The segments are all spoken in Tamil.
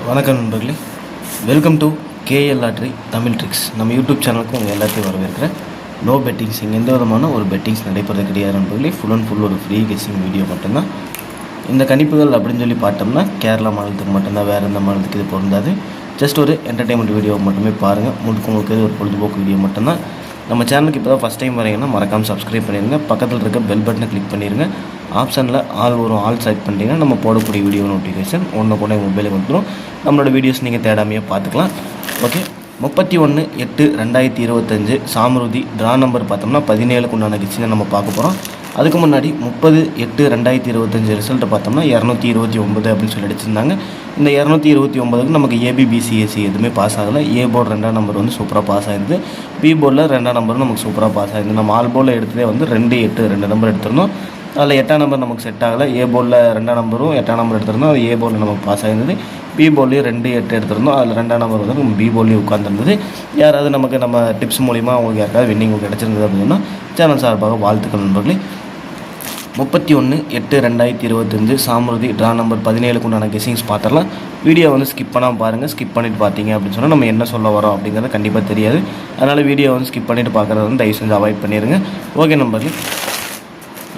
வணக்கம் நண்பர்களே, welcome to KL lottery Tamil tricks. நம்ம யூடியூப் சேனலுக்கு உங்கள் எல்லாத்தையும் வரவேற்கிறேன். நோ பெட்டிங்ஸ், இங்கே எந்த விதமான ஒரு பெட்டிங்ஸ் நடைபெறது கிடையாது நண்பர்களே. ஃபுல் அண்ட் ஃபுல் ஒரு ஃப்ரீ கெஸ்ஸிங் வீடியோ மட்டும்தான். இந்த கணிப்புகள் அப்படின்னு சொல்லி பார்த்தோம்னா கேரளா மாநிலத்துக்கு மட்டும்தான், வேறு எந்த மாநிலத்துக்கு இது பொருந்தாது. ஜஸ்ட் ஒரு என்டர்டெயின்மெண்ட் வீடியோ மட்டுமே பாருங்கள். முழுக்க ஒரு பொழுதுபோக்கு வீடியோ மட்டும்தான். நம்ம சேனலுக்கு இப்போ தான் ஃபஸ்ட் டைம் வரீங்கன்னா மறக்காமல் சப்ஸ்கிரைப் பண்ணிடுங்க. பக்கத்தில் இருக்க பெல் பட்டனை கிளிக் பண்ணிடுங்க. ஆப்ஷனில் ஆல் செலக்ட் பண்ணிட்டீங்கன்னா நம்ம போடக்கூடிய வீடியோ நோட்டிஃபிகேஷன் ஒன்று கூட மொபைலுக்கு வந்துடும். நம்மளோட வீடியோஸ் நீங்கள் தேடாமையே பார்த்துக்கலாம். ஓகே, 31/8/2025 சாமருதி ட்ரா நம்பர் பார்த்தோம்னா 17க்கு உண்டான கிச்சினை நம்ம பார்க்க போகிறோம். அதுக்கு முன்னாடி 30/8/2025 ரிசல்ட்டை பார்த்தோம்னா 229 அப்படின்னு சொல்லி அடிச்சிருந்தாங்க. இந்த 229க்கு நமக்கு ஏபிபிசிஎஸ்சி எதுவுமே பாஸ் ஆகலை. ஏ போர்டு 2ஆம் நம்பர் வந்து சூப்பராக பாஸ் ஆகிருது. பி போர்டில் 2ஆம் நம்பர் நமக்கு சூப்பராக பாஸ் ஆகிருது. நம்ம ஆல் போர்டில் எடுத்ததே வந்து 2, 8 2 நம்பர் எடுத்திருந்தோம். அதில் 8ஆம் நம்பர் நமக்கு செட் ஆகலை. ஏ போர்டில் 2ஆம் நம்பரும் 8ஆம் நம்பர் எடுத்திருந்தோம். அது ஏ போர்டில் நமக்கு பாஸ் ஆகிருந்தது. பி போர்ட்லேயும் 2, 8 எடுத்திருந்தோம். அதில் 2ஆம் நம்பர் வந்து நம்ம பி போர்ட்லேயும் உட்காந்துருந்தது. யாராவது நமக்கு நம்ம டிப்ஸ் மூலிமா அவங்களுக்கு யாருக்காவது வின்னிங் கிடச்சிருந்தது அப்படின்னா சேனல் சார்பாக வாழ்த்துக்கள் நண்பர்களே. 31/8/2025 சாமருதி ட்ரா நம்பர் 17க்கு உண்டான கெஸ்ஸிங்ஸ் பார்த்துடலாம். வீடியோ வந்து ஸ்கிப் பண்ணாமல் பாருங்கள். ஸ்கிப் பண்ணிவிட்டு பார்த்தீங்க அப்படின்னு சொன்னால் நம்ம என்ன சொல்ல வரோம் அப்படிங்கிறது கண்டிப்பாக தெரியாது. அதனால் வீடியோ வந்து ஸ்கிப் பண்ணிவிட்டு பார்க்குறது வந்து தயவு செஞ்சு அவாய்ட் பண்ணிடுங்க. ஓகே நம்பர்களே,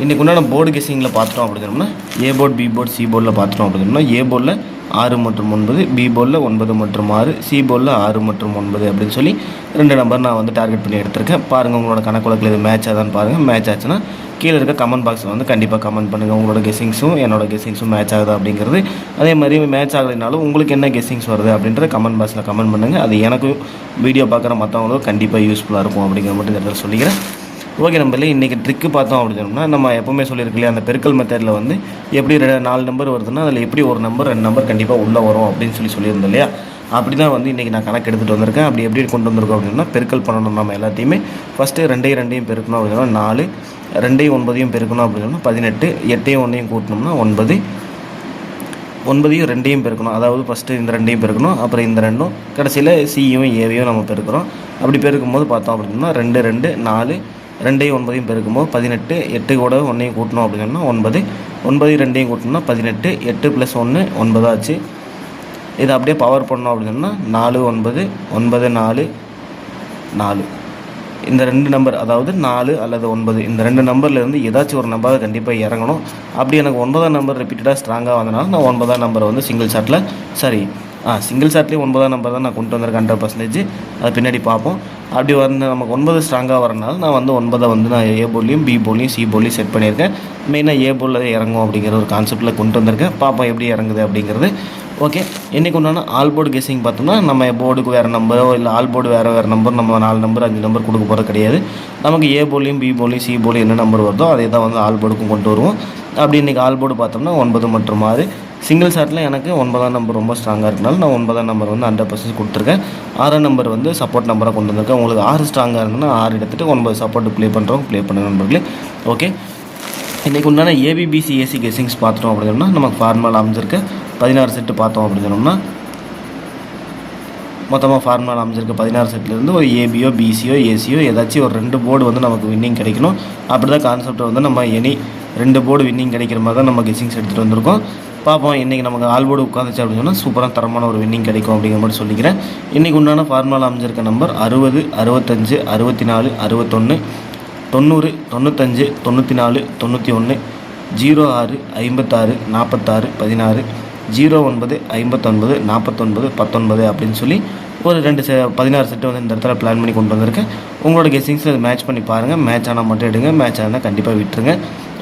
இன்றைக்கு உண்டான போர்டு கெஸ்ஸிங்கில் பார்த்துட்டோம் அப்படின்னா A board, B board, C போர்டில் பார்த்துட்டோம் அப்படின்னா ஏ போர்டில் 6 மற்றும் 9, பி போர்டில் 9 மற்றும் 6, சி போர்டில் 6 மற்றும் 9 அப்படின்னு சொல்லி 2 நம்பர் நான் வந்து டார்கெட் பண்ணி எடுத்திருக்கேன். பாருங்கள், உங்களோட கணக்குலக்கில் இது மேட்ச் ஆகுதான்னு பாருங்கள். மேட்ச் ஆச்சுன்னா கீழே இருக்க கமெண்ட் பாக்ஸில் வந்து கண்டிப்பாக கமெண்ட் பண்ணுங்கள். உங்களோட கெஸ்ஸிங்ஸும் என்னோட கெஸ்ஸிங்ஸும் மேட்ச் ஆகுதா அப்படிங்கிறது. அதே மாதிரி மேட்ச் ஆகலைனாலும் உங்களுக்கு என்ன கெஸ்ஸிங்ஸ் வருது அப்படின்றத கமெண்ட் பாக்ஸில் கமெண்ட் பண்ணுங்கள். அது எனக்கும் வீடியோ பார்க்குற மற்றவங்களுக்கும் கண்டிப்பாக யூஸ்ஃபுல்லாக இருக்கும் அப்படிங்கிற மட்டும் இந்த இடத்துல சொல்லிக்கிறேன். ஓகே நம்பரில் இன்றைக்கி ட்ரிக்கு பார்த்தோம் அப்படின்னா நம்ம எப்போவுமே சொல்லியிருக்க இல்லையா, அந்த பெருக்கல் மெத்தடில் வந்து எப்படி 4 நம்பர் வருதுன்னா அதில் எப்படி ஒரு நம்பர் 2 நம்பர் கண்டிப்பாக உள்ளே வரும் அப்படின்னு சொல்லியிருந்தோம் இல்லையா. அப்படி தான் வந்து இன்றைக்கி நான் கணக்கு எடுத்துகிட்டு வந்திருக்கேன். அப்படி எப்படி கொண்டு வந்திருக்கோம் அப்படின்னா பெருக்கல் பண்ணணும். நம்ம எல்லாத்தையுமே ஃபஸ்ட்டு 2 பெருக்கணும் அப்படின்னா 4, 2 9 பெருக்கணும் அப்படின்னா 18, 8 1 கூட்டணும்னா 9, 9 2 பெருக்கணும். அதாவது ஃபஸ்ட்டு இந்த 2 பெருக்கணும், அப்புறம் இந்த 2, கடைசியில் சியும் ஏவையும் நம்ம பெருக்கிறோம். அப்படி பெருக்கும்போது பார்த்தோம் அப்படின்னா 2 2 4, 2 9 பெருக்கும்போது 18, 8 கூட 1 கூட்டணும் அப்படின்னா 9, 9 2 கூட்டணும்னா 18, 8 + 1 9 ஆச்சு. இதை அப்படியே பவர் பண்ணோம் அப்படின்னா 4 9 9 4 4. இந்த 2 நம்பர், அதாவது 4 அல்லது 9, இந்த 2 நம்பர்லேருந்து ஏதாச்சும் ஒரு நம்பரை கண்டிப்பாக இறங்கணும். அப்படி எனக்கு 9ஆம் நம்பர் ரிப்பீட்டடாக ஸ்ட்ராங்காக வந்தனால நான் 9ஆம் நம்பரை வந்து சிங்கிள் ஷாட்லேயே 9ஆம் நம்பர் தான் நான் கொண்டு வந்திருக்கேன் 100%. அது பின்னாடி பார்ப்போம். அப்படி வந்து நமக்கு 9 ஸ்ட்ராங்காக வரனால நான் வந்து 9 வந்து நான் ஏ போர்ட்லேயும், பி போர்ட்லேயும், சி போர்ட்லேயும் செட் பண்ணியிருக்கேன். மெயினாக ஏ போர்டில் இறங்கும் அப்படிங்கிற ஒரு கான்செப்ட்டில் கொண்டு வந்திருக்கேன். பார்ப்போம் எப்படி இறங்குது அப்படிங்கிறது. ஓகே, இன்றைக்கி உண்டான ஆல் போர்டு கெஸ்ஸிங் பார்த்தோம்னா நம்ம போர்டுக்கு வேறு நம்பரோ இல்லை ஆல் போர்டு வேறு நம்பர், நம்ம 4 நம்பர் 5 நம்பர் கொடுக்க போகிறது கிடையாது. நமக்கு ஏ போர்ட்லேயும், பி போர்ட்லேயும், சி போர்ட்லேயும் என்ன நம்பர் வருதோ அதே தான் வந்து ஆல் போர்டுக்கும் கொண்டு வருவோம். அப்படி இன்றைக்கி ஆல் போர்டு பார்த்தோம்னா 9 மற்றும் 6. சிங்கிள் ஷாட்டில் எனக்கு 9ஆம் நம்பர் ரொம்ப ஸ்ட்ராங்காக இருக்கனால நான் 9ஆம் நம்பர் வந்து 100% கொடுத்துருக்கேன். 6ஆம் நம்பர் வந்து சப்போர்ட் நம்பராக கொண்டு வந்திருக்கேன். உங்களுக்கு 6 ஸ்ட்ராங்காக இருக்குன்னா 6 எடுத்துகிட்டு 9 சப்போர்ட் ப்ளே பண்ணுங்க நண்பர்களே. ஓகே, இன்றைக்கி உண்டான ஏபிபிசிஎஸ்சி கெஸ்ஸிங்ஸ் பார்த்துட்டோம் அப்படின்னா நமக்கு ஃபார்முலா அமைஞ்சிருக்க 16 செட்டு பார்த்தோம் அப்படின்னு சொன்னோம்னா மொத்தமாக ஃபார்முலா அமைஞ்சிருக்க 16 செட்லேருந்து ஒரு ஏபியோ, பிசியோ, ஏசியோ ஏதாச்சும் ஒரு 2 போர்டு வந்து நமக்கு வின்னிங் கிடைக்கணும். அப்படி தான் கான்செப்ட் வந்து நம்ம 2 போர்டு வின்னிங் கிடைக்கிற மாதிரி தான் நம்ம கெஸ்ஸிங்ஸ் எடுத்துகிட்டு வந்திருக்கோம். பார்ப்போம், இன்றைக்கி நமக்கு ஆல் போர்டு உட்காந்துச்சு அப்படின்னு சொன்னால் சூப்பராக தரமான ஒரு வின்னிங் கிடைக்கும் அப்படிங்கிற மாதிரி சொல்லிக்கிறேன். இன்றைக்கி உண்டான ஃபார்முலா அமைஞ்சிருக்க நம்பர் 60 65 64 61 90 95 94 91 06 56 46 16 09 59 49 19 அப்படின்னு சொல்லி ஒரு 16 செட்டு வந்து இந்த இடத்துல பிளான் பண்ணி கொண்டு வந்திருக்கேன். உங்களோட கெஸ்ஸிங்ஸ் அது மேட்ச் பண்ணி பாருங்கள். மேட்ச் ஆனால் மட்டும் எடுங்க, மேட்ச் ஆனால் கண்டிப்பாக விட்டுருங்க.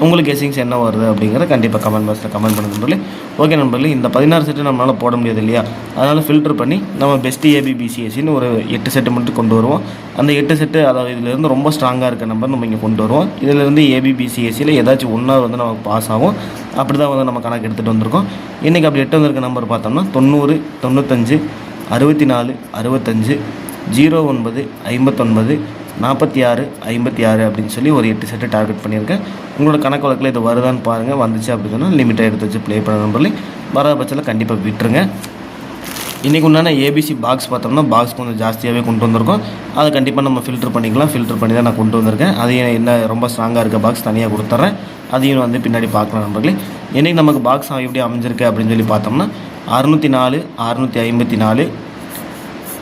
உங்களுக்கு கெஸ்ஸிங்ஸ் என்ன வருது அப்படிங்கிறத கண்டிப்பாக கமெண்ட் பாக்ஸில் கமெண்ட் பண்ணுங்க நண்பர்களே. ஓகே நண்பர்களே, இந்த 16 செட்டு நம்மளால் போட முடியாது இல்லையா, அதனால் ஃபில்டர் பண்ணி நம்ம பெஸ்ட்டு ஏபிபிசிஎஸ்சின்னு ஒரு 8 செட்டு மட்டும் கொண்டு வருவோம். அந்த 8 செட்டு, அதாவது இதிலேருந்து ரொம்ப ஸ்ட்ராங்காக இருக்க நம்பர் நம்ம இங்கே கொண்டு வருவோம். இதிலேருந்து ஏபிபிசிஎஸ்சியில் ஏதாச்சும் ஒன்றா வந்து நமக்கு பாஸ் ஆகும். அப்படி தான் வந்து நம்ம கணக்கு எடுத்துகிட்டு வந்திருக்கோம். இன்றைக்கி அப்படி 8 வந்திருக்க நம்பர் பார்த்தோம்னா 90 95 64 65 09 59 46 56 அப்படின்னு சொல்லி ஒரு 8 செட்டு டார்கெட் பண்ணியிருக்கேன். உங்களோட கணக்கு வழக்கில் இது வருதான்னு பாருங்கள். வந்துச்சு அப்படின்னு சொன்னால் லிமிட்டாக எடுத்து வச்சு ப்ளே பண்ண நம்பர்லேயும் வராத பட்சத்தில் கண்டிப்பாக விட்டுருங்க. இன்றைக்கி உண்டான ஏபிசி பாக்ஸ் பார்த்தோம்னா பாக்ஸ் கொஞ்சம் ஜாஸ்தியாகவே கொண்டு வந்திருக்கோம். அதை கண்டிப்பாக நம்ம ஃபில்டர் பண்ணிக்கலாம். ஃபில்டர் பண்ணி தான் நான் கொண்டு வந்திருக்கேன். அதையும் என்ன ரொம்ப ஸ்ட்ராங்காக இருக்க பாக்ஸ் தனியாக கொடுத்துட்றேன். அதையும் வந்து பின்னாடி பார்க்கலாம் நண்பர்களே. இன்றைக்கி நமக்கு பாக்ஸ் எப்படி அமைஞ்சிருக்கு அப்படின்னு சொல்லி பார்த்தோம்னா 604, 654,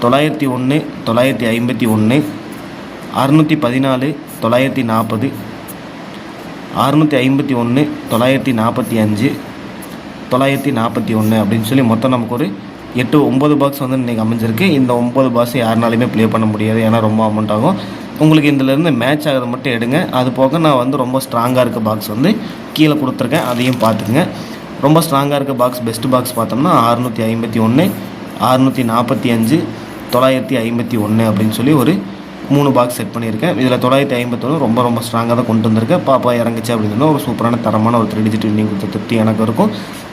901, 951, 614, 940, 651, 945, 941 அப்படின்னு சொல்லி மொத்தம் நமக்கு ஒரு 9 பாக்ஸ் வந்து இன்றைக்கி அமைஞ்சிருக்கு. இந்த 9 பாக்ஸ் யாருனாலுமே ப்ளே பண்ண முடியாது, ஏன்னா ரொம்ப அமௌண்ட் ஆகும். உங்களுக்கு இதிலேருந்து மேட்ச் ஆகிறத மட்டும் எடுங்க. அது போக நான் வந்து ரொம்ப ஸ்ட்ராங்காக இருக்க பாக்ஸ் வந்து கீழே கொடுத்துருக்கேன், அதையும் பார்த்துக்குங்க. ரொம்ப ஸ்ட்ராங்காக இருக்க பாக்ஸ் பெஸ்ட் பாக்ஸ் பார்த்தோம்னா 651, 645, 951 அப்படின்னு சொல்லி ஒரு 3 பாக்ஸ் செட் பண்ணியிருக்கேன். இதில் 951 ரொம்ப ரொம்ப ஸ்ட்ராங்காக தான் கொண்டு வந்திருக்கேன். பாப்பா இறங்குச்சு அப்படின்னு சொன்னால் ஒரு சூப்பரான தரமான ஒரு 3 டிஜிட் வின்னிங் கொடுத்த திருப்தி எனக்கு இருக்கும்.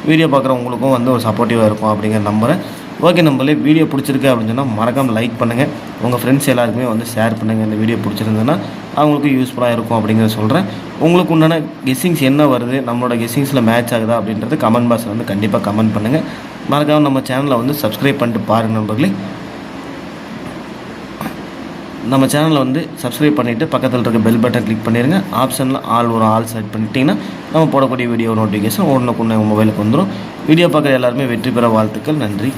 வீடியோ பார்க்குற உங்களுக்கும் வந்து ஒரு சப்போர்ட்டிவாக இருக்கும் அப்படிங்கிற நம்புகிறேன். ஓகே நம்பளே, வீடியோ பிடிச்சிருக்கு அப்படின்னு சொன்னால் மறக்காமல் லைக் பண்ணுங்கள். உங்கள் ஃப்ரெண்ட்ஸ் எல்லாருக்குமே வந்து ஷேர் பண்ணுங்கள். இந்த வீடியோ பிடிச்சிருந்ததுன்னா அவங்களுக்கு யூஸ்ஃபுல்லாக இருக்கும் அப்படிங்கிறத சொல்கிறேன். உங்களுக்கு உண்டான கெஸ்ஸிங்ஸ் என்ன வருது, நம்மளோட கெஸ்ஸிங்ஸில் மேட்ச் ஆகுதா அப்படின்றது கமெண்ட் பாக்ஸில் வந்து கண்டிப்பாக கமெண்ட் பண்ணுங்கள். மறக்காமல் நம்ம சேனலை வந்து சப்ஸ்கிரைப் பண்ணிட்டு பாருங்கள் நண்பர்களே. நம்ம சேனலை வந்து சப்ஸ்கிரைப் பண்ணிவிட்டு பக்கத்தில் இருக்க பெல் பட்டன் கிளிக் பண்ணிடுங்க. ஆப்ஷனில் ஆல் செட் பண்ணிட்டீங்கன்னா நம்ம போடக்கூடிய வீடியோ நோட்டிஃபிகேஷன் உடனுக்குடனே உங்கள் மொபைலுக்கு வந்துடும். வீடியோ பார்க்குற எல்லாருமே வெற்றி பெற வாழ்த்துக்கள். நன்றி.